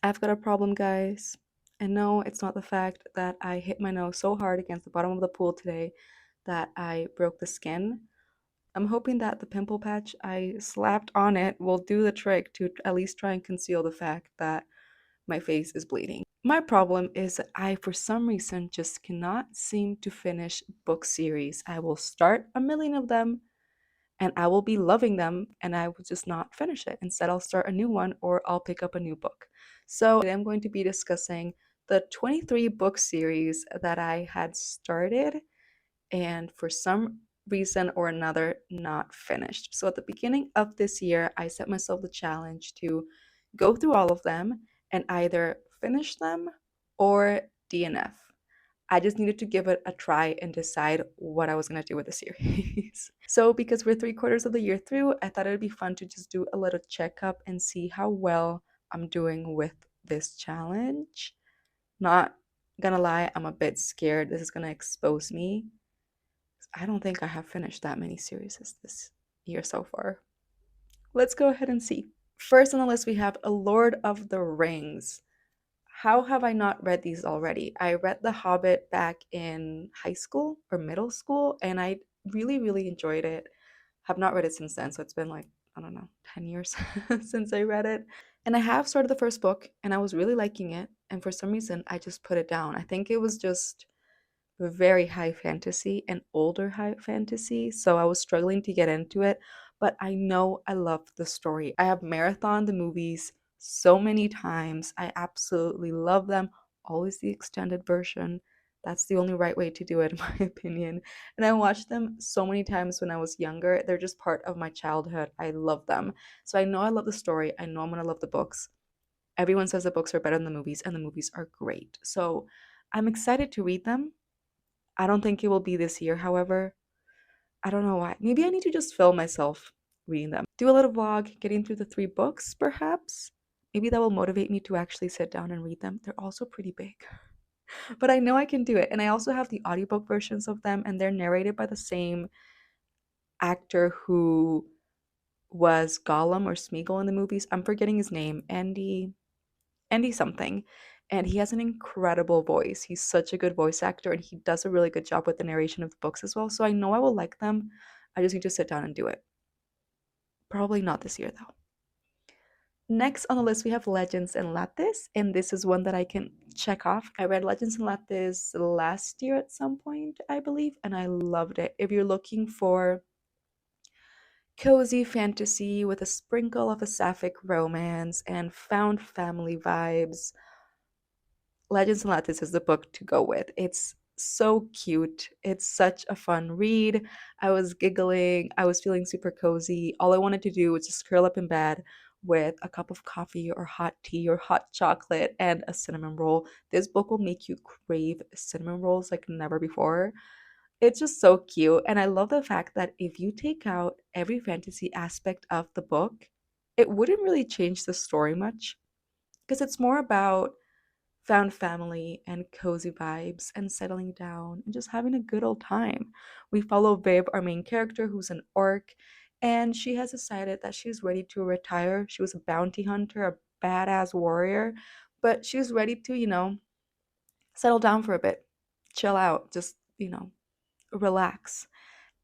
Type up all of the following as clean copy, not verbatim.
I've got a problem, guys. And no, it's not the fact that I hit my nose so hard against the bottom of the pool today that I broke the skin. I'm hoping that the pimple patch I slapped on it will do the trick to at least try and conceal the fact that my face is bleeding. My problem is that I, for some reason, just cannot seem to finish book series. I will start a million of them and I will be loving them and I will just not finish it. Instead, I'll start a new one or I'll pick up a new book. So, I'm going to be discussing the 23 book series that I had started and for some reason or another not finished. So, at the beginning of this year, I set myself the challenge to go through all of them and either finish them or DNF. I just needed to give it a try and decide what I was going to do with the series. So, because we're 3 quarters of the year through, I thought it would be fun to just do a little checkup and see how well I'm doing with this challenge. Not gonna lie, I'm a bit scared this is gonna expose me. I don't think I have finished that many series this year so far. Let's go ahead and see. First on the list, we have A Lord of the Rings. How have I not read these already? I read The Hobbit back in high school or middle school, and I really, really enjoyed it. Have not read it since then, so it's been like, I don't know, 10 years since I read it. And I have started the first book, and I was really liking it, and for some reason, I just put it down. I think it was just very high fantasy and older high fantasy, so I was struggling to get into it, but I know I love the story. I have marathoned the movies so many times. I absolutely love them. Always the extended version. That's the only right way to do it, in my opinion. And I watched them so many times when I was younger. They're just part of my childhood. I love them. So I know I love the story. I know I'm going to love the books. Everyone says the books are better than the movies, and the movies are great. So I'm excited to read them. I don't think it will be this year, however. I don't know why. Maybe I need to just film myself reading them. Do a little vlog, getting through the 3 books, perhaps. Maybe that will motivate me to actually sit down and read them. They're also pretty big. But I know I can do it. And I also have the audiobook versions of them, and they're narrated by the same actor who was Gollum or Smeagol in the movies. I'm forgetting his name. Andy something. And he has an incredible voice. He's such a good voice actor and he does a really good job with the narration of the books as well. So I know I will like them. I just need to sit down and do it. Probably not this year though. Next on the list, we have Legends and Lattes, and this is one that I can check off. I read Legends and Lattes last year at some point, I believe, and I loved it. If you're looking for cozy fantasy with a sprinkle of a sapphic romance and found family vibes, Legends and Lattes is the book to go with. It's so cute. It's such a fun read. I was giggling. I was feeling super cozy. All I wanted to do was just curl up in bed with a cup of coffee or hot tea or hot chocolate and a cinnamon roll. This book will make you crave cinnamon rolls like never before. It's just so cute. And I love the fact that if you take out every fantasy aspect of the book, it wouldn't really change the story much because it's more about found family and cozy vibes and settling down and just having a good old time. We follow Viv, our main character, who's an orc, and she has decided that she's ready to retire. She was a bounty hunter, a badass warrior, but she's ready to, settle down for a bit, chill out, just, relax.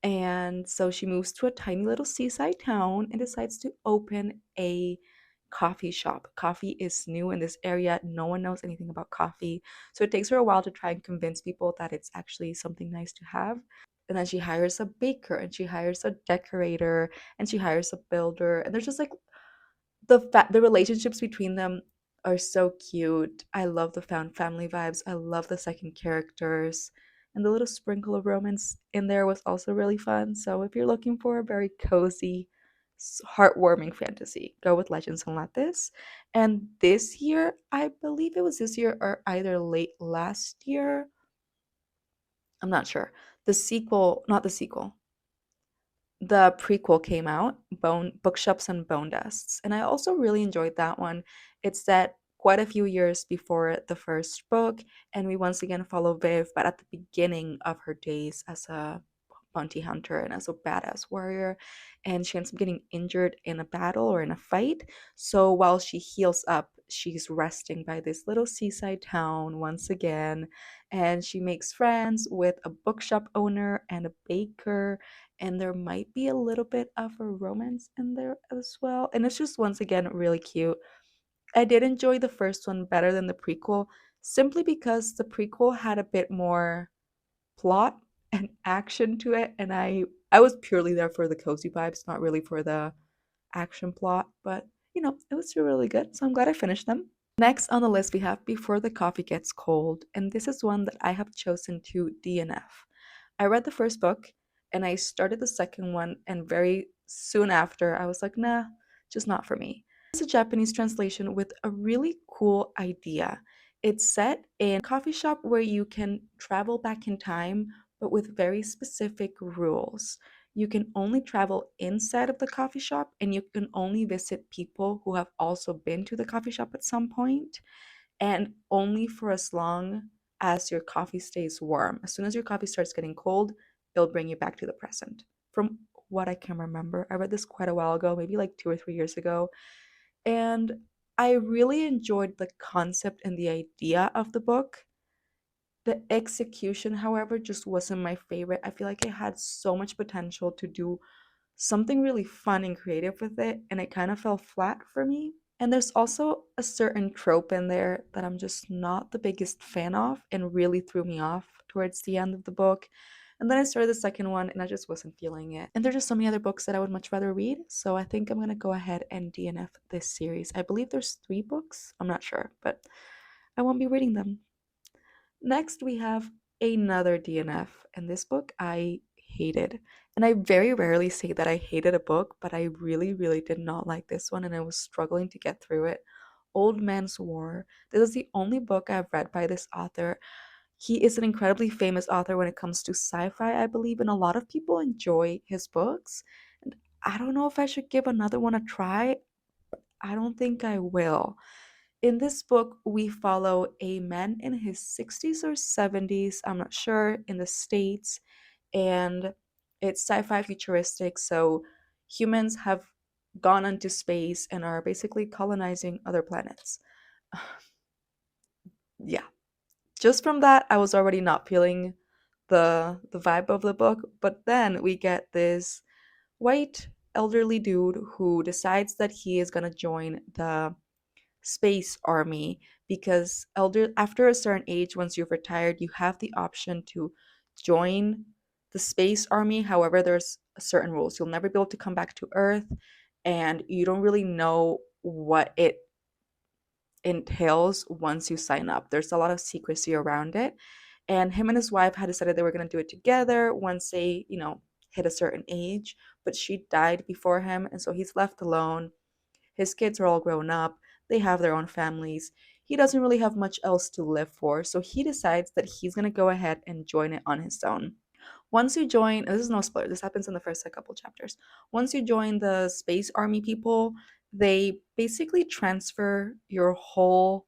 And so she moves to a tiny little seaside town and decides to open a coffee shop. Coffee is new in this area. No one knows anything about coffee. So it takes her a while to try and convince people that it's actually something nice to have. And then she hires a baker and she hires a decorator and she hires a builder. And there's just like the relationships between them are so cute. I love the found family vibes. I love the second characters. And the little sprinkle of romance in there was also really fun. So if you're looking for a very cozy, heartwarming fantasy, go with Legends and Lattes. And this year, I believe it was this year or either late last year. I'm not sure. The sequel, not the sequel, the prequel came out, Bone Bookshops and Bone Dusts, and I also really enjoyed that one. It's set quite a few years before the first book, and we once again follow Viv, but at the beginning of her days as a bounty hunter and as a badass warrior, and she ends up getting injured in a battle or in a fight. So while she heals up, she's resting by this little seaside town once again, and she makes friends with a bookshop owner and a baker, and there might be a little bit of a romance in there as well. And it's just once again really cute. I did enjoy the first one better than the prequel, simply because the prequel had a bit more plot and action to it, and I was purely there for the cozy vibes, not really for the action plot, but it was really good, so I'm glad I finished them. Next on the list, we have Before the Coffee Gets Cold, and this is one that I have chosen to DNF. I read the first book and I started the second one, and very soon after, I was like, nah, just not for me. It's a Japanese translation with a really cool idea. It's set in a coffee shop where you can travel back in time, but with very specific rules. You can only travel inside of the coffee shop, and you can only visit people who have also been to the coffee shop at some point, and only for as long as your coffee stays warm. As soon as your coffee starts getting cold, it'll bring you back to the present. From what I can remember, I read this quite a while ago, maybe like 2 or 3 years ago, and I really enjoyed the concept and the idea of the book. The execution, however, just wasn't my favorite. I feel like it had so much potential to do something really fun and creative with it, and it kind of fell flat for me. And there's also a certain trope in there that I'm just not the biggest fan of and really threw me off towards the end of the book. And then I started the second one and I just wasn't feeling it. And there's just so many other books that I would much rather read. So I think I'm going to go ahead and DNF this series. I believe there's 3 books. I'm not sure, but I won't be reading them. Next, we have another DNF, and this book I hated. And I very rarely say that I hated a book, but I really, really did not like this one, and I was struggling to get through it. Old Man's War. This is the only book I've read by this author. He is an incredibly famous author when it comes to sci fi, I believe, and a lot of people enjoy his books. And I don't know if I should give another one a try. I don't think I will. In this book, we follow a man in his 60s or 70s, I'm not sure, in the States, and it's sci fi futuristic. So humans have gone into space and are basically colonizing other planets. Yeah, just from that, I was already not feeling the vibe of the book. But then we get this white elderly dude who decides that he is gonna join the space army, because after a certain age, once you've retired, you have the option to join the space army. However, there's certain rules. You'll never be able to come back to Earth, and you don't really know what it entails once you sign up. There's a lot of secrecy around it, and him and his wife had decided they were going to do it together once they hit a certain age, but she died before him, and so he's left alone. His kids are all grown up, they have their own families. He doesn't really have much else to live for, so he decides that he's going to go ahead and join it on his own. Once you join, this is no spoiler, this happens in the first couple chapters. Once you join the space army people, they basically transfer your whole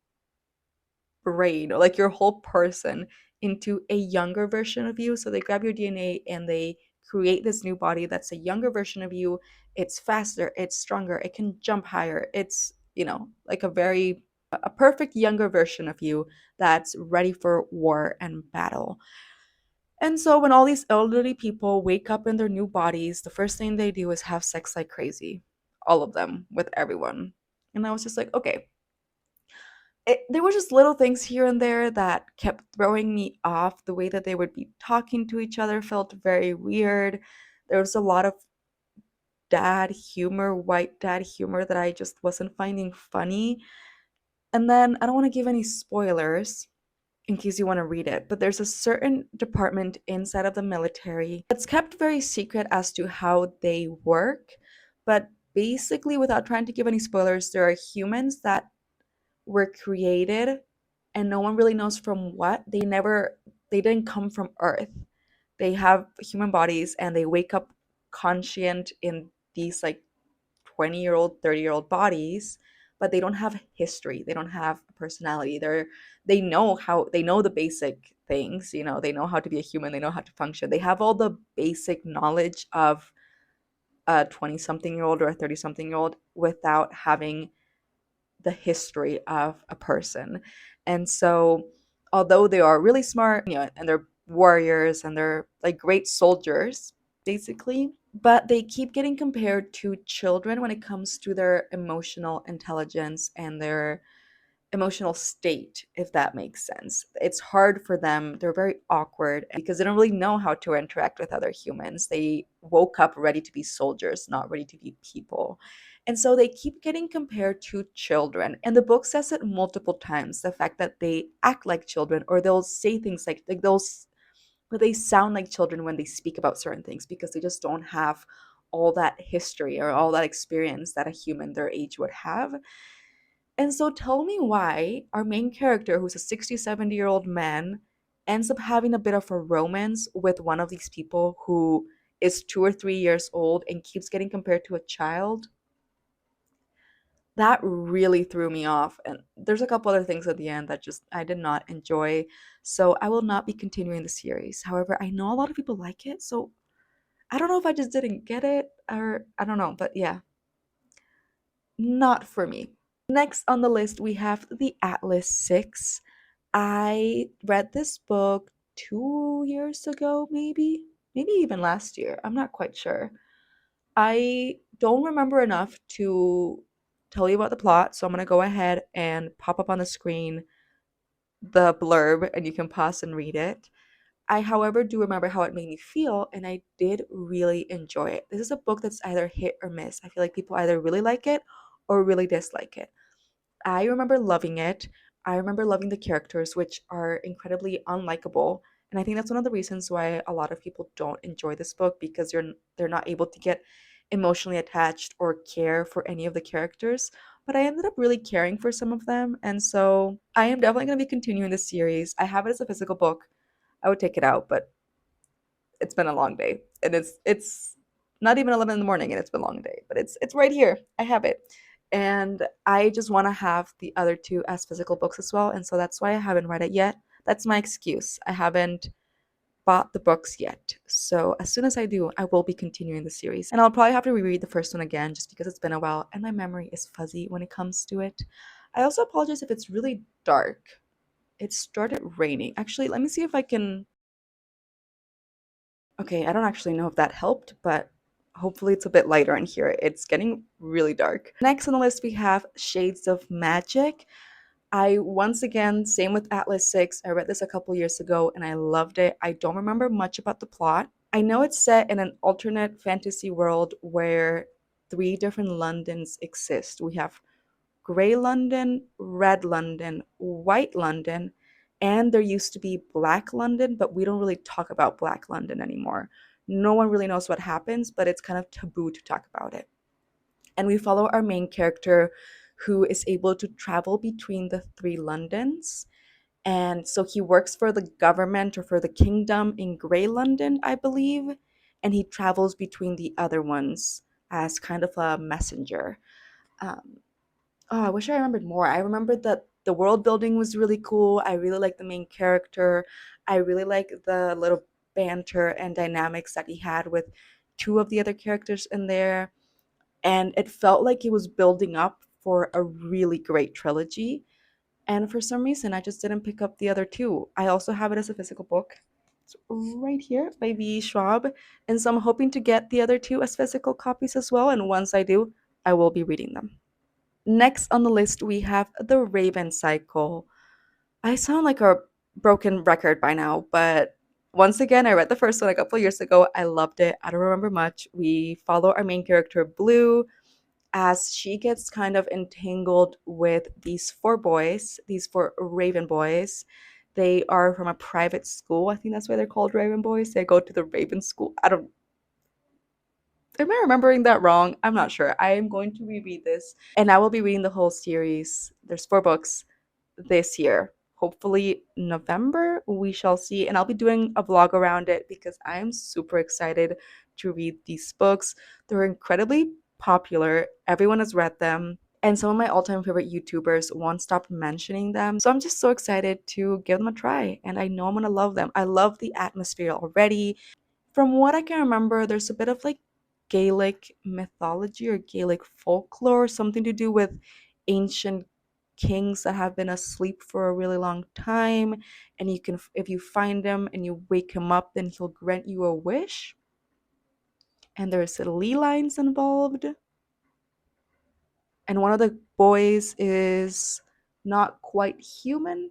brain, or like your whole person, into a younger version of you. So they grab your DNA and they create this new body that's a younger version of you. It's faster, it's stronger, it can jump higher. It's, like a perfect younger version of you that's ready for war and battle. And so when all these elderly people wake up in their new bodies, the first thing they do is have sex like crazy. All of them, with everyone. And I was just like, okay, there were just little things here and there that kept throwing me off. The way that they would be talking to each other felt very weird. There was a lot of dad humor, white dad humor, that I just wasn't finding funny. And then I don't want to give any spoilers in case you want to read it, but there's a certain department inside of the military that's kept very secret as to how they work. But basically, without trying to give any spoilers, there are humans that were created and no one really knows from what. They didn't come from Earth. They have human bodies and they wake up conscient in these like 20-year-old, 30-year-old bodies, but they don't have history. They don't have a personality. They know the basic things, they know how to be a human, they know how to function. They have all the basic knowledge of a 20-something year old or a 30-something year old without having the history of a person. And so, although they are really smart, and they're warriors and they're like great soldiers, basically, but they keep getting compared to children when it comes to their emotional intelligence and their emotional state, if that makes sense. It's hard for them. They're very awkward because they don't really know how to interact with other humans. They woke up ready to be soldiers, not ready to be people. And so they keep getting compared to children. And the book says it multiple times, the fact that they act like children, or they'll say things like but they sound like children when they speak about certain things because they just don't have all that history or all that experience that a human their age would have. And so tell me why our main character, who's a 60, 70-year-old man, ends up having a bit of a romance with one of these people who is 2 or 3 years old and keeps getting compared to a child. That really threw me off. And there's a couple other things at the end that just I did not enjoy. So I will not be continuing the series. However, I know a lot of people like it. So I don't know if I just didn't get it or I don't know. But yeah, not for me. Next on the list, we have the Atlas 6. I read this book 2 years ago, maybe even last year. I'm not quite sure. I don't remember enough to tell you about the plot, so I'm going to go ahead and pop up on the screen the blurb and you can pause and read it. I, however, do remember how it made me feel, and I did really enjoy it. This is a book that's either hit or miss. I feel like people either really like it or really dislike it. I remember loving it. I remember loving the characters, which are incredibly unlikable. And I think that's one of the reasons why a lot of people don't enjoy this book because they're not able to get emotionally attached or care for any of the characters. But I ended up really caring for some of them. And so I am definitely going to be continuing this series. I have it as a physical book. I would take it out, but it's been a long day. And it's not even 11 in the morning and it's been a long day, but it's right here. I have it. And I just want to have the other two as physical books as well. And so that's why I haven't read it yet. That's my excuse. I haven't bought the books yet. So as soon as I do, I will be continuing the series. And I'll probably have to reread the first one again just because it's been a while and my memory is fuzzy when it comes to it. I also apologize if it's really dark. It started raining. Actually, let me see if I can. Okay, I don't actually know if that helped, but hopefully it's a bit lighter in here. It's getting really dark. Next on the list, we have Shades of Magic. I once again, same with Atlas 6. I read this a couple years ago and I loved it. I don't remember much about the plot. I know it's set in an alternate fantasy world where three different Londons exist. We have Grey London, Red London, White London, and there used to be Black London, but we don't really talk about Black London anymore. No one really knows what happens, but it's kind of taboo to talk about it. And we follow our main character who is able to travel between the three Londons. And so he works for the government or for the kingdom in Grey London, I believe, and he travels between the other ones as kind of a messenger. Um, Oh, I wish I remembered more. I remembered that the world building was really cool. I really like the main character. I really like the little banter and dynamics that he had with two of the other characters in there. And it felt like it was building up for a really great trilogy. And for some reason, I just didn't pick up the other two. I also have it as a physical book. It's right here by V. Schwab. And so I'm hoping to get the other two as physical copies as well. And once I do, I will be reading them. Next on the list, we have the Raven Cycle. I sound like a broken record by now, but once again, I read the first one a couple years ago. I loved it. I don't remember much. We follow our main character, Blue, as she gets kind of entangled with these four boys, these four Raven boys. They are from a private school. I think that's why they're called Raven boys. They go to the Raven school. I don't Am I remembering that wrong? I'm not sure. I am going to reread this and I will be reading the whole series. There's 4 books this year. Hopefully, November, we shall see. And I'll be doing a vlog around it because I am super excited to read these books. They're incredibly popular, everyone has read them. And some of my all time favorite YouTubers won't stop mentioning them. So I'm just so excited to give them a try. And I know I'm going to love them. I love the atmosphere already. From what I can remember, there's a bit of like Gaelic mythology or Gaelic folklore, something to do with ancient kings that have been asleep for a really long time, and you can, if you find him and you wake him up, then he'll grant you a wish. And there's ley lines involved. And one of the boys is not quite human.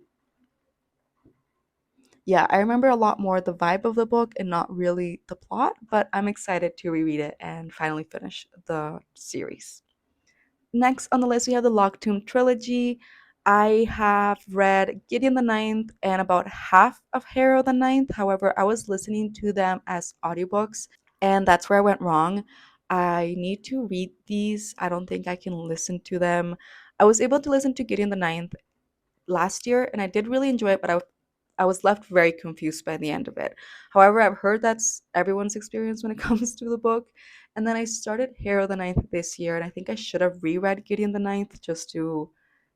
Yeah, I remember a lot more the vibe of the book and not really the plot, but I'm excited to reread it and finally finish the series. Next on the list, we have the Locktomb Trilogy. I have read Gideon the Ninth and about half of Harrow the Ninth. However, I was listening to them as audiobooks, and that's where I went wrong. I need to read these. I don't think I can listen to them. I was able to listen to Gideon the Ninth last year, and I did really enjoy it, but I was left very confused by the end of it. However, I've heard that's everyone's experience when it comes to the book. And then I started Harrow the Ninth this year, and I think I should have reread Gideon the Ninth just to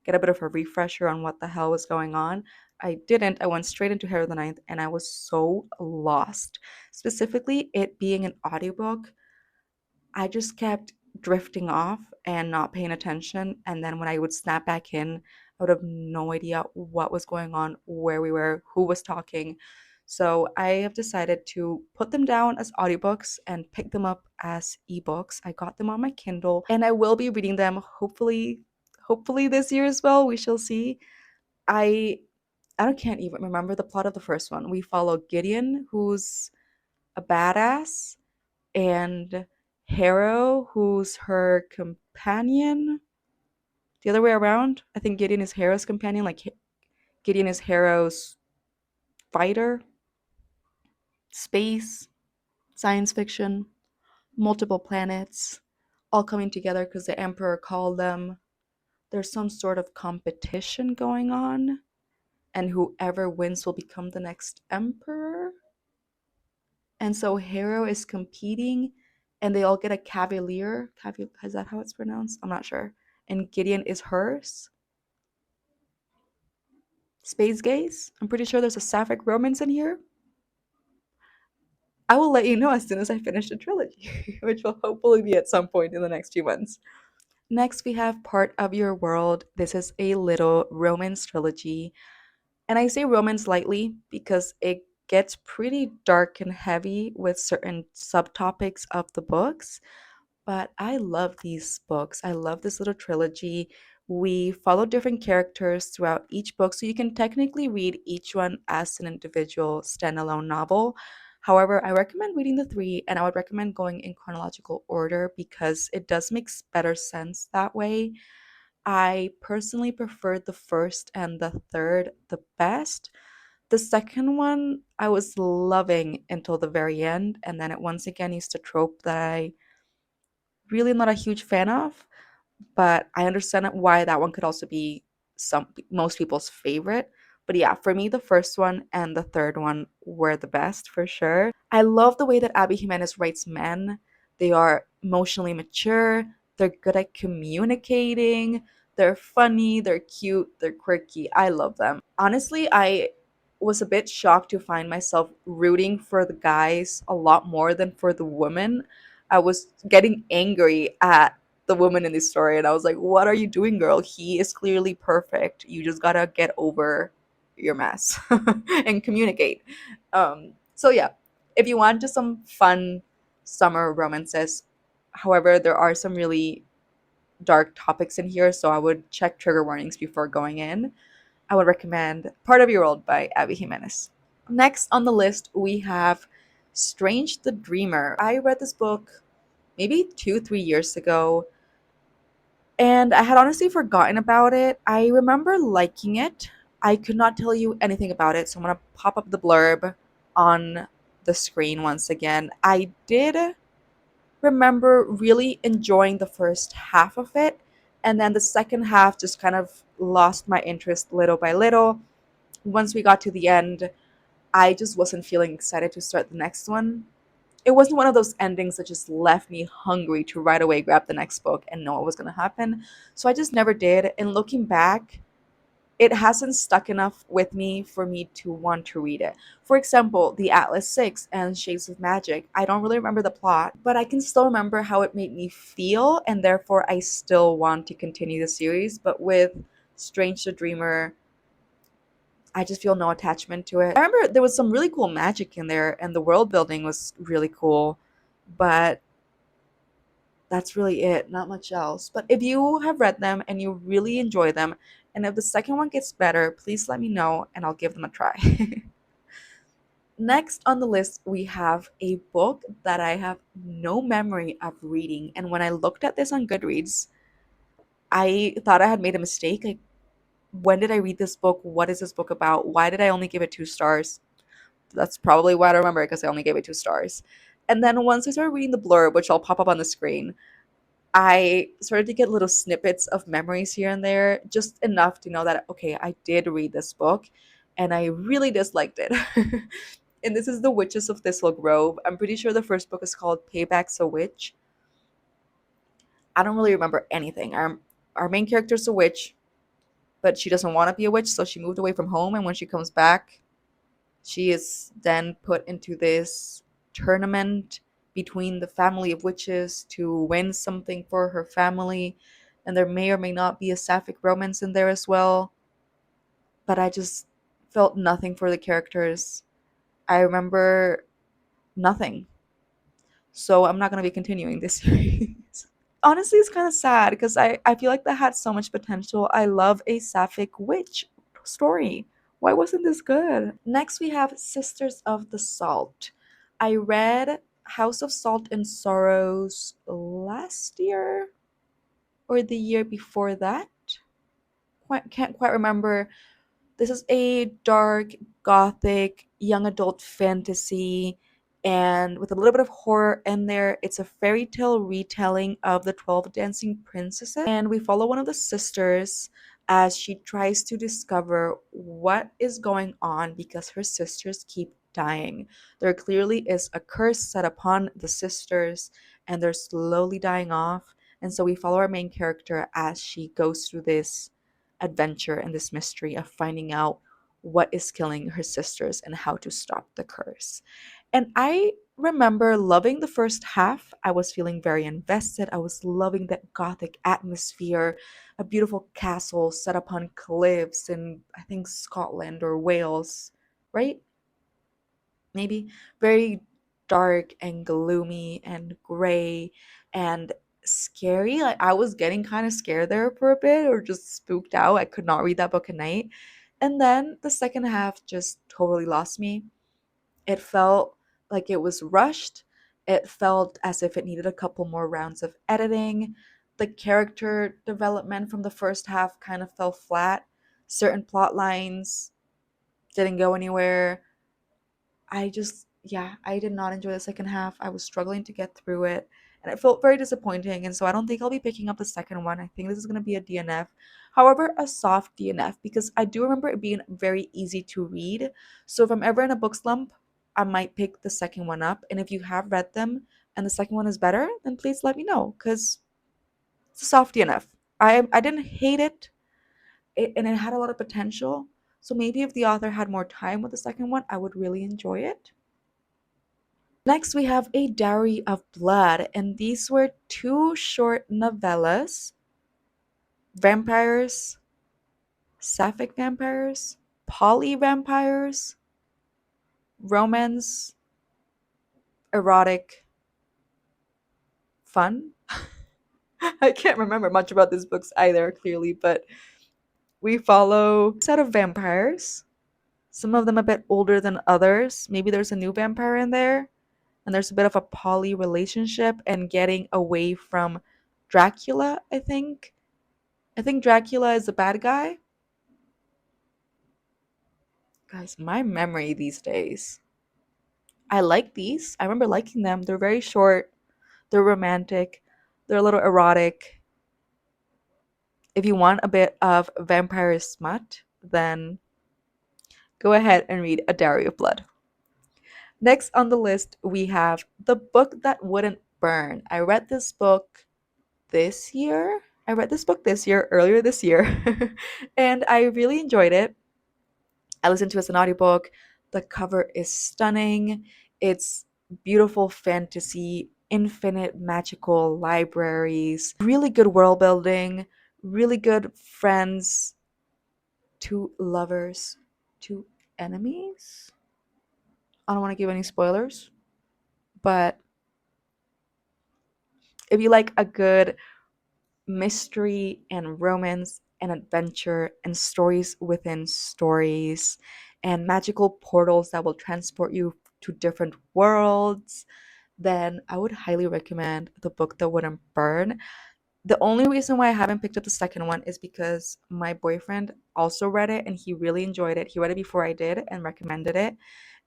get a bit of a refresher on what the hell was going on. I didn't. I went straight into Harrow the Ninth, and I was so lost. Specifically, it being an audiobook, I just kept drifting off and not paying attention. And then when I would snap back in, I would have no idea what was going on, where we were, who was talking. So I have decided to put them down as audiobooks and pick them up as ebooks. I got them on my Kindle and I will be reading them hopefully this year as well. We shall see. I I can't even remember the plot of the first one. We follow Gideon, who's a badass, and Harrow, who's her companion. The other way around. I think Gideon is Harrow's companion, like Gideon is Harrow's fighter. Space, science fiction, multiple planets, all coming together because the Emperor called them. There's some sort of competition going on, and whoever wins will become the next Emperor. And so Harrow is competing, and they all get a cavalier. Is that how it's pronounced? I'm not sure. And Gideon is hers. Space gaze. I'm pretty sure there's a sapphic romance in here. I will let you know as soon as I finish the trilogy, which will hopefully be at some point in the next few months. Next, we have Part of Your World. This is a little romance trilogy. And I say romance lightly because it gets pretty dark and heavy with certain subtopics of the books. But I love these books. I love this little trilogy. We follow different characters throughout each book, so you can technically read each one as an individual standalone novel. However, I recommend reading the three, and I would recommend going in chronological order because it does make better sense that way. I personally preferred the first and the third the best. The second one I was loving until the very end, and then it once again used a trope that I really not a huge fan of, but I understand why that one could also be some most people's favorite. But yeah, for me, the first one and the third one were the best for sure. I love the way that Abby Jimenez writes men. They are emotionally mature, they're good at communicating, they're funny, they're cute, they're quirky. I love them. Honestly, I was a bit shocked to find myself rooting for the guys a lot more than for the women. I was getting angry at the woman in this story and I was like, what are you doing, girl? He is clearly perfect. You just gotta get over your mess and communicate. So yeah, if you want just some fun summer romances, however, there are some really dark topics in here, so I would check trigger warnings before going in. I would recommend Part of Your World by Abby Jimenez. Next on the list, we have Strange the Dreamer. I read this book maybe 2, 3 years ago, and I had honestly forgotten about it. I remember liking it. I could not tell you anything about it, so I'm gonna pop up the blurb on the screen once again. I did remember really enjoying the first half of it, and then the second half just kind of lost my interest little by little. Once we got to the end, I just wasn't feeling excited to start the next one. It wasn't one of those endings that just left me hungry to right away grab the next book and know what was going to happen. So I just never did. And looking back, it hasn't stuck enough with me for me to want to read it. For example, The Atlas Six and Shades of Magic. I don't really remember the plot, but I can still remember how it made me feel, and therefore I still want to continue the series. But with Strange the Dreamer. I just feel no attachment to it. I remember there was some really cool magic in there and the world building was really cool, but that's really it, not much else. But if you have read them and you really enjoy them, and if the second one gets better, please let me know and I'll give them a try. Next on the list, we have a book that I have no memory of reading. And when I looked at this on Goodreads, I thought I had made a mistake. Like, when did I read this book? What is this book about? Why did I only give it 2 stars? That's probably why I don't remember it, because I only gave it 2 stars. And then once I started reading the blurb, which I'll pop up on the screen, I started to get little snippets of memories here and there, just enough to know that, okay, I did read this book and I really disliked it. And this is The Witches of Thistle Grove. I'm pretty sure the first book is called Payback's a Witch. I don't really remember anything. Our main character is a witch, but she doesn't want to be a witch, so she moved away from home. And when she comes back, she is then put into this tournament between the family of witches to win something for her family. And there may or may not be a sapphic romance in there as well. But I just felt nothing for the characters. I remember nothing. So I'm not going to be continuing this series. Honestly, it's kind of sad because I feel like that had so much potential. I love a sapphic witch story. Why wasn't this good? Next, we have Sisters of the Salt. I read House of Salt and Sorrows last year or the year before that. Can't quite remember. This is a dark, gothic, young adult fantasy, and with a little bit of horror in there. It's a fairy tale retelling of the 12 Dancing Princesses, and we follow one of the sisters as she tries to discover what is going on because her sisters keep dying. There clearly is a curse set upon the sisters, and they're slowly dying off. And so we follow our main character as she goes through this adventure and this mystery of finding out what is killing her sisters and how to stop the curse. And I remember loving the first half. I was feeling very invested. I was loving that gothic atmosphere, a beautiful castle set upon cliffs in, I think, Scotland or Wales, right? Maybe very dark and gloomy and gray and scary. Like, I was getting kind of scared there for a bit or just spooked out. I could not read that book at night. And then the second half just totally lost me. It felt like it was rushed. It felt as if it needed a couple more rounds of editing. The character development from the first half kind of fell flat. Certain plot lines didn't go anywhere. I did not enjoy the second half. I was struggling to get through it, and it felt very disappointing. And so I don't think I'll be picking up the second one. I think this is going to be a DNF. However, a soft DNF, because I do remember it being very easy to read. So if I'm ever in a book slump, I might pick the second one up. And if you have read them and the second one is better, then please let me know, because it's a soft DNF. I didn't hate it, and it had a lot of potential. So maybe if the author had more time with the second one, I would really enjoy it. Next, we have A Dowry of Blood, and these were two short novellas: vampires, sapphic vampires, poly vampires, romance, erotic, fun. I can't remember much about these books either, clearly, but we follow a set of vampires, some of them a bit older than others. Maybe there's a new vampire in there, and there's a bit of a poly relationship and getting away from Dracula, I think. I think Dracula is the bad guy. Guys, my memory these days. I like these. I remember liking them. They're very short, they're romantic, they're a little erotic. If you want a bit of vampire smut, then go ahead and read A Dowry of Blood. Next on the list, we have The Book That Wouldn't Burn. I read this book this year. Earlier this year, and I really enjoyed it. I listened to it as an audiobook. The cover is stunning. It's beautiful fantasy, infinite magical libraries, really good world building, really good friends, two lovers, two enemies. I don't want to give any spoilers, but if you like a good mystery and romance and adventure and stories within stories and magical portals that will transport you to different worlds, then I would highly recommend the book that wouldn't burn. The only reason why I haven't picked up the second one is because my boyfriend also read it and he really enjoyed it. He read it before I did and recommended it.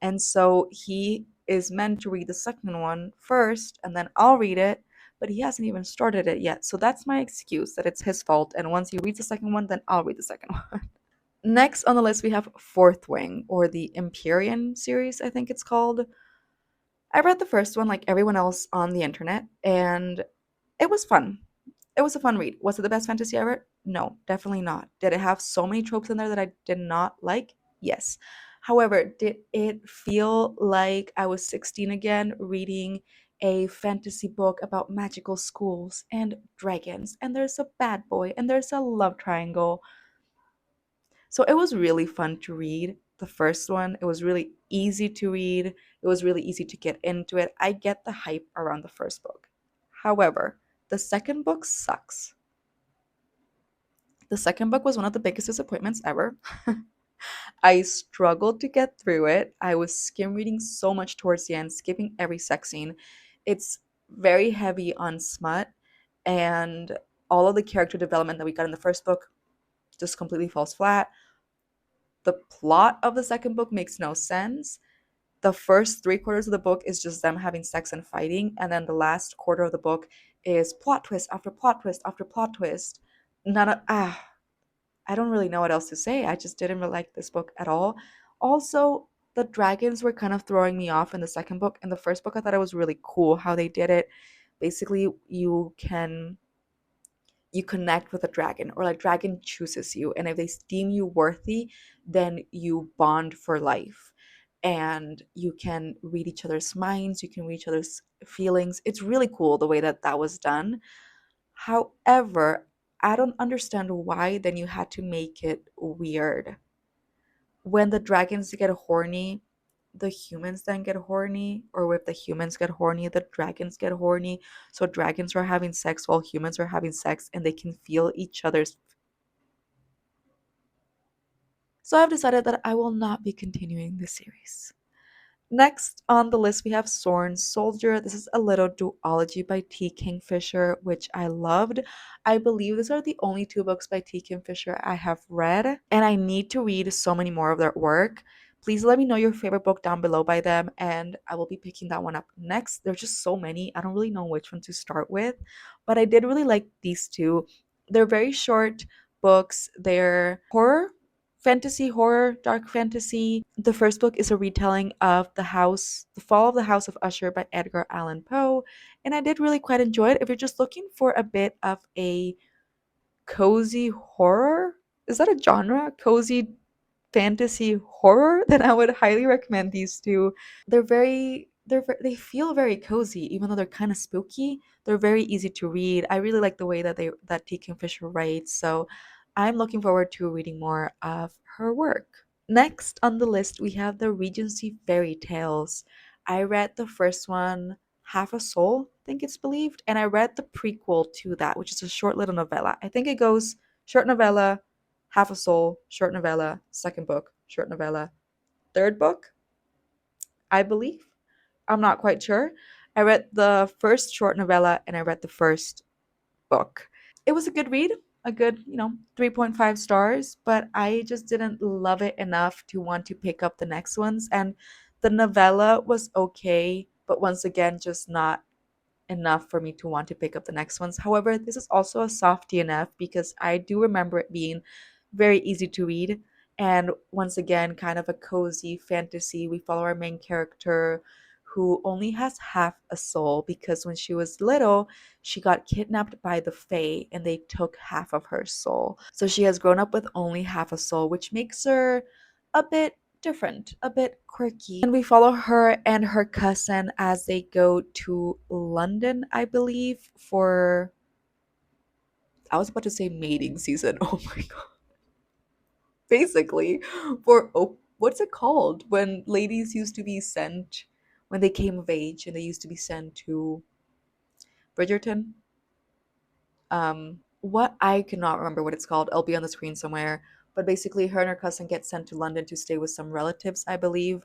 And so he is meant to read the second one first and then I'll read it, but he hasn't even started it yet. So that's my excuse that it's his fault. And once he reads the second one, then I'll read the second one. Next on the list, we have Fourth Wing, or the Empyrean series, I think it's called. I read the first one like everyone else on the internet, and it was fun. It was a fun read. Was it the best fantasy ever? No, definitely not. Did it have so many tropes in there that I did not like? Yes. However, did it feel like I was 16 again reading a fantasy book about magical schools and dragons, and there's a bad boy, and there's a love triangle? So it was really fun to read. The first one, it was really easy to read. It was really easy to get into it. I get the hype around the first book. However, the second book sucks. The second book was one of the biggest disappointments ever. I struggled to get through it. I was skim reading so much towards the end, skipping every sex scene. It's very heavy on smut, and all of the character development that we got in the first book just completely falls flat. The plot of the second book makes no sense. The first three quarters of the book is just them having sex and fighting, and then the last quarter of the book is plot twist after plot twist after plot twist. None of I don't really know what else to say. I just didn't really like this book at all. Also, the dragons were kind of throwing me off in the second book. In the first book, I thought it was really cool how they did it. Basically, you connect with a dragon, or like dragon chooses you, and if they deem you worthy, then you bond for life, and you can read each other's minds, you can read each other's feelings. It's really cool the way that that was done. However, I don't understand why then you had to make it weird. When the dragons get horny, the humans then get horny, or if the humans get horny, the dragons get horny. So dragons are having sex while humans are having sex, and they can feel each other's. So I've decided that I will not be continuing this series. Next on the list, we have Sorn Soldier. This is a little duology by T. Kingfisher, which I loved. I believe these are the only two books by T. Kingfisher I have read, and I need to read so many more of their work. Please let me know your favorite book down below by them, and I will be picking that one up next. There's just so many. I don't really know which one to start with, but I did really like these two. They're very short books. They're horror, fantasy, horror, dark fantasy. The first book is a retelling of The Fall of the House of Usher by Edgar Allan Poe, and I did really quite enjoy it. If you're just looking for a bit of a cozy horror, is that a genre? Cozy fantasy horror? Then I would highly recommend these two. They feel very cozy, even though they're kind of spooky. They're very easy to read. I really like the way that T. Fisher writes, so I'm looking forward to reading more of her work. Next on the list, we have the Regency fairy tales. I read the first one, Half a Soul, I think it's believed, and I read the prequel to that, which is a short little novella. I think it goes short novella, Half a Soul, short novella, second book, short novella, third book, I believe. I'm not quite sure. I read the first short novella and I read the first book. It was a good read, a good, 3.5 stars, but I just didn't love it enough to want to pick up the next ones. And the novella was okay, but once again, just not enough for me to want to pick up the next ones. However, this is also a soft DNF because I do remember it being very easy to read. And once again, kind of a cozy fantasy. We follow our main character who only has half a soul because when she was little, she got kidnapped by the Fae and they took half of her soul. So she has grown up with only half a soul, which makes her a bit different, a bit quirky. And we follow her and her cousin as they go to London, I believe, for, I was about to say mating season. Oh my god. basically, for what's it called? When ladies used to be sent, when they came of age and they used to be sent to Bridgerton. What I cannot remember what it's called. It'll be on the screen somewhere. But basically, her and her cousin get sent to London to stay with some relatives, I believe,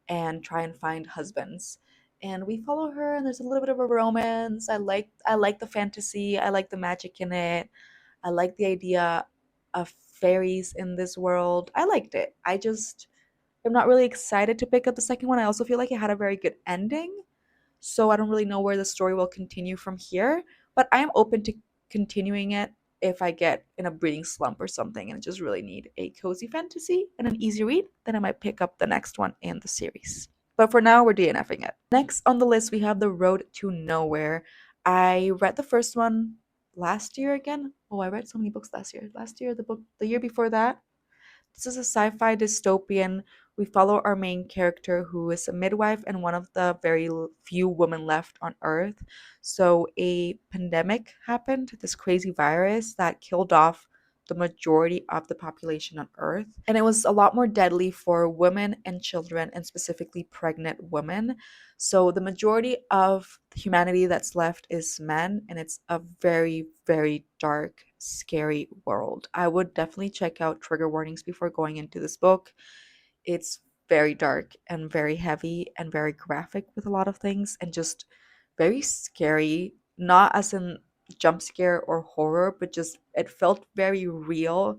and try and find husbands. And we follow her, and there's a little bit of a romance. I like the fantasy. I like the magic in it. I like the idea of fairies in this world. I liked it. I just am not really excited to pick up the second one. I also feel like it had a very good ending, so I don't really know where the story will continue from here. But I am open to continuing it if I get in a breeding slump or something and just really need a cozy fantasy and an easy read, then I might pick up the next one in the series. But for now, we're DNFing it. Next on the list, we have The Road to Nowhere. I read the first one last year again. Oh, I read so many books last year. Last year, the year before that, this is a sci fi dystopian. We follow our main character, who is a midwife and one of the very few women left on Earth. So, a pandemic happened, this crazy virus that killed off the majority of the population on Earth. And it was a lot more deadly for women and children, and specifically pregnant women. So, the majority of humanity that's left is men, and it's a very, very dark, scary world. I would definitely check out trigger warnings before going into this book. It's very dark and very heavy and very graphic with a lot of things, and just very scary, not as in jump scare or horror, but just it felt very real,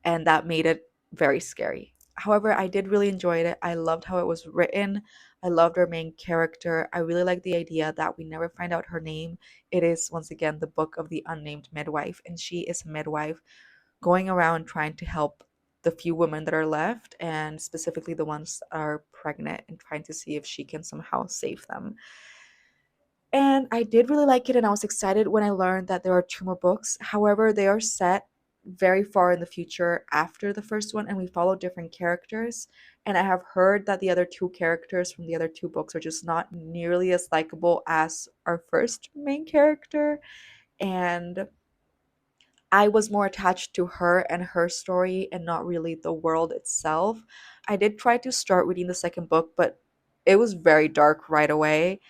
and that made it very scary. However, I did really enjoy it. I loved how it was written. I loved our main character. I really like the idea that we never find out her name. It is, once again, the book of the unnamed midwife, and she is a midwife going around trying to help the few women that are left, and specifically the ones that are pregnant, and trying to see if she can somehow save them. And I did really like it, and I was excited when I learned that there are two more books. However, they are set very far in the future after the first one, and we follow different characters. And I have heard that the other two characters from the other two books are just not nearly as likable as our first main character. And I was more attached to her and her story and not really the world itself. I did try to start reading the second book, but it was very dark right away.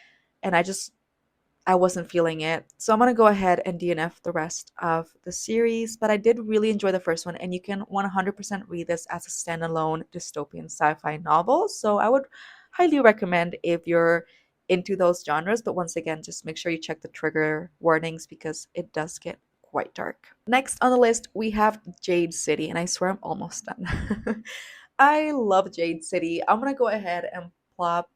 And I wasn't feeling it. So I'm going to go ahead and DNF the rest of the series. But I did really enjoy the first one, and you can 100% read this as a standalone dystopian sci fi novel. So I would highly recommend if you're into those genres. But once again, just make sure you check the trigger warnings because it does get quite dark. Next on the list, we have Jade City, and I swear I'm almost done. I love Jade City. I'm going to go ahead and plop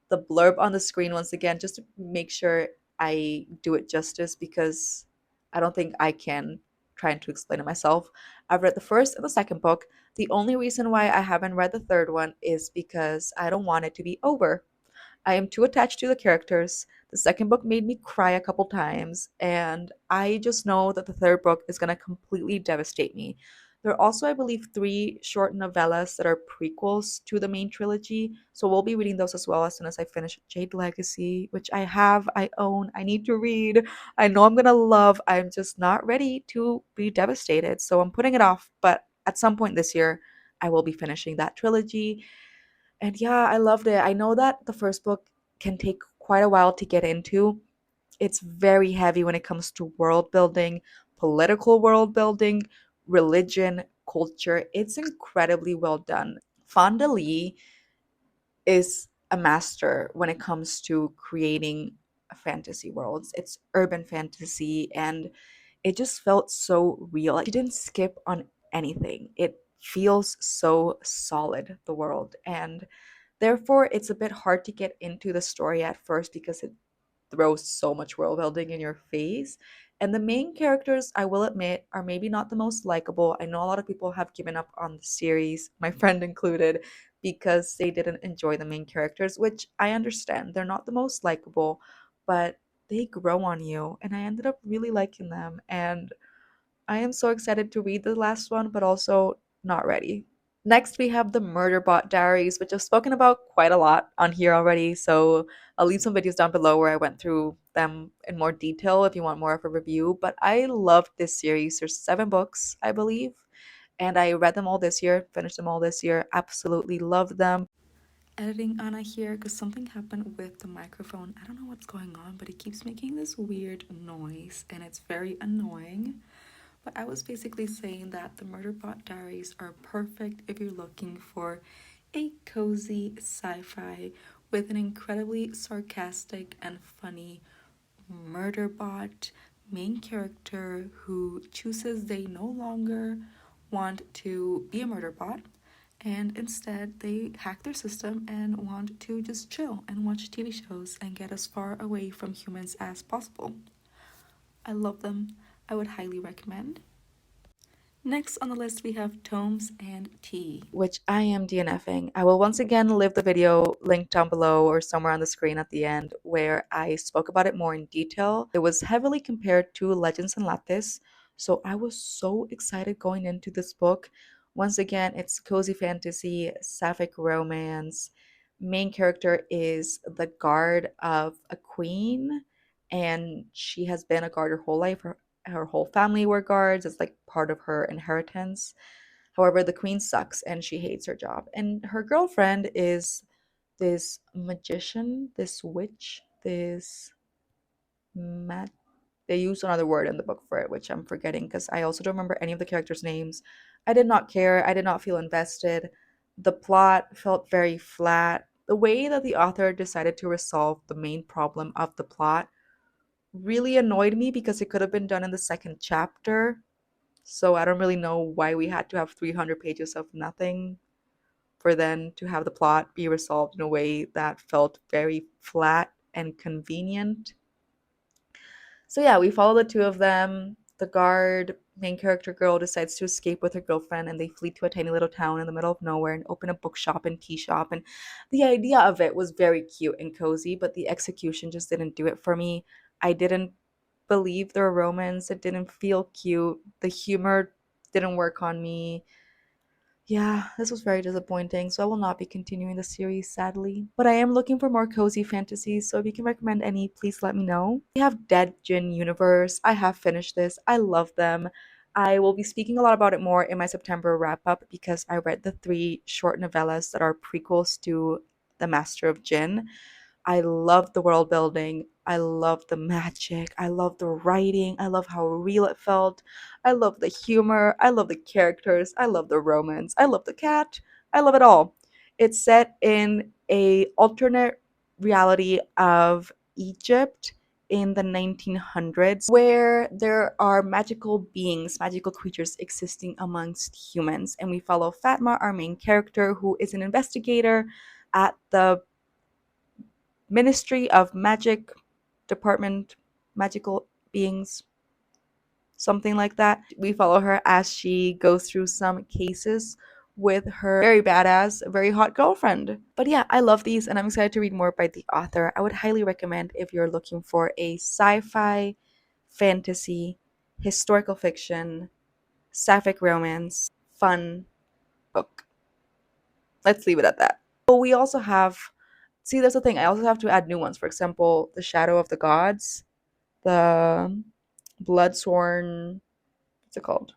the blurb on the screen once again, just to make sure I do it justice, because I don't think I can trying to explain it myself. I've read the first and the second book. The only reason why I haven't read the third one is because I don't want it to be over. I am too attached to the characters. The second book made me cry a couple times, and I just know that the third book is going to completely devastate me. There are also, I believe, three short novellas that are prequels to the main trilogy, so we'll be reading those as well as soon as I finish Jade Legacy, which I have, I own, I need to read. I know I'm going to love. I'm just not ready to be devastated, so I'm putting it off, but at some point this year, I will be finishing that trilogy. And yeah, I loved it. I know that the first book can take quite a while to get into. It's very heavy when it comes to world building, political world building, religion, culture. It's incredibly well done. Fonda Lee is a master when it comes to creating fantasy worlds. It's urban fantasy, and it just felt so real. Like, she didn't skip on anything. It feels so solid, the world. And therefore, it's a bit hard to get into the story at first because it throws so much world building in your face. And the main characters, I will admit, are maybe not the most likable. I know a lot of people have given up on the series, my friend included, because they didn't enjoy the main characters, which I understand. They're not the most likable, but they grow on you. And I ended up really liking them. And I am so excited to read the last one, but also not ready. Next, we have the Murderbot Diaries, which I've spoken about quite a lot on here already. So I'll leave some videos down below where I went through them in more detail if you want more of a review. But I loved this series. There's 7 books, I believe. And I read them all this year, finished them all this year, absolutely loved them. Editing Anna here because something happened with the microphone. I don't know what's going on, but it keeps making this weird noise and it's very annoying. But I was basically saying that the Murderbot Diaries are perfect if you're looking for a cozy sci-fi with an incredibly sarcastic and funny murderbot main character who chooses they no longer want to be a murderbot and instead they hack their system and want to just chill and watch TV shows and get as far away from humans as possible. I love them. I would highly recommend. Next on the list we have Tomes and Tea, which I am DNFing. I will once again leave the video linked down below or somewhere on the screen at the end where I spoke about it more in detail. It was heavily compared to Legends and Lattes, so I was so excited going into this book. Once again, it's cozy fantasy, sapphic romance. Main character is the guard of a queen, and she has been a guard her whole life. Her whole family were guards. It's like part of her inheritance. However, the queen sucks and she hates her job. And her girlfriend is this magician, this witch, this mat. They use another word in the book for it, which I'm forgetting because I also don't remember any of the characters' names. I did not care. I did not feel invested. The plot felt very flat. The way that the author decided to resolve the main problem of the plot really annoyed me because it could have been done in the second chapter. So I don't really know why we had to have 300 pages of nothing for then to have the plot be resolved in a way that felt very flat and convenient. So yeah, we follow the two of them. The guard, main character girl, decides to escape with her girlfriend and they flee to a tiny little town in the middle of nowhere and open a bookshop and tea shop. And the idea of it was very cute and cozy, but the execution just didn't do it for me. I didn't believe their romance. It didn't feel cute. The humor didn't work on me. Yeah, this was very disappointing, so I will not be continuing the series, sadly. But I am looking for more cozy fantasies, so if you can recommend any, please let me know. We have Dead Djinn Universe. I have finished this. I love them. I will be speaking a lot about it more in my September wrap up because I read the 3 short novellas that are prequels to The Master of Djinn. I love the world building. I love the magic. I love the writing. I love how real it felt. I love the humor. I love the characters. I love the romance. I love the cat. I love it all. It's set in a alternate reality of Egypt in the 1900s where there are magical beings, magical creatures existing amongst humans. And we follow Fatma, our main character, who is an investigator at the Ministry of Magic Department, magical beings, something like that. We follow her as she goes through some cases with her very badass, very hot girlfriend. But yeah, I love these and I'm excited to read more by the author. I would highly recommend if you're looking for a sci-fi, fantasy, historical fiction, sapphic romance, fun book. Let's leave it at that. But we also have, see, that's the thing. I also have to add new ones. For example, The Shadow of the Gods, the Bloodsworn, what's it called?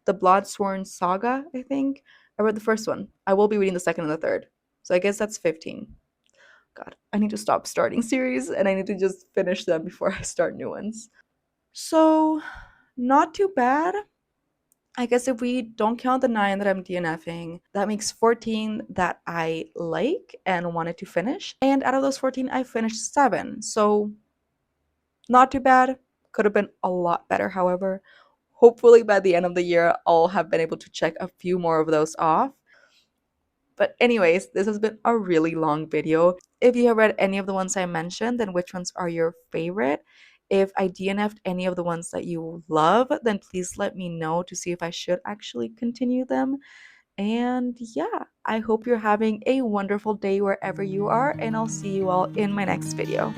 The Bloodsworn Saga, I think. I read the first one. I will be reading the second and the third. So I guess that's 15. God, I need to stop starting series and I need to just finish them before I start new ones. So, not too bad. I guess if we don't count the 9 that I'm DNFing, that makes 14 that I like and wanted to finish. And out of those 14, I finished 7. So, not too bad. Could have been a lot better, however. Hopefully, by the end of the year, I'll have been able to check a few more of those off. But, anyways, this has been a really long video. If you have read any of the ones I mentioned, then which ones are your favorite? If I DNF'd any of the ones that you love, then please let me know to see if I should actually continue them. And yeah, I hope you're having a wonderful day wherever you are, and I'll see you all in my next video.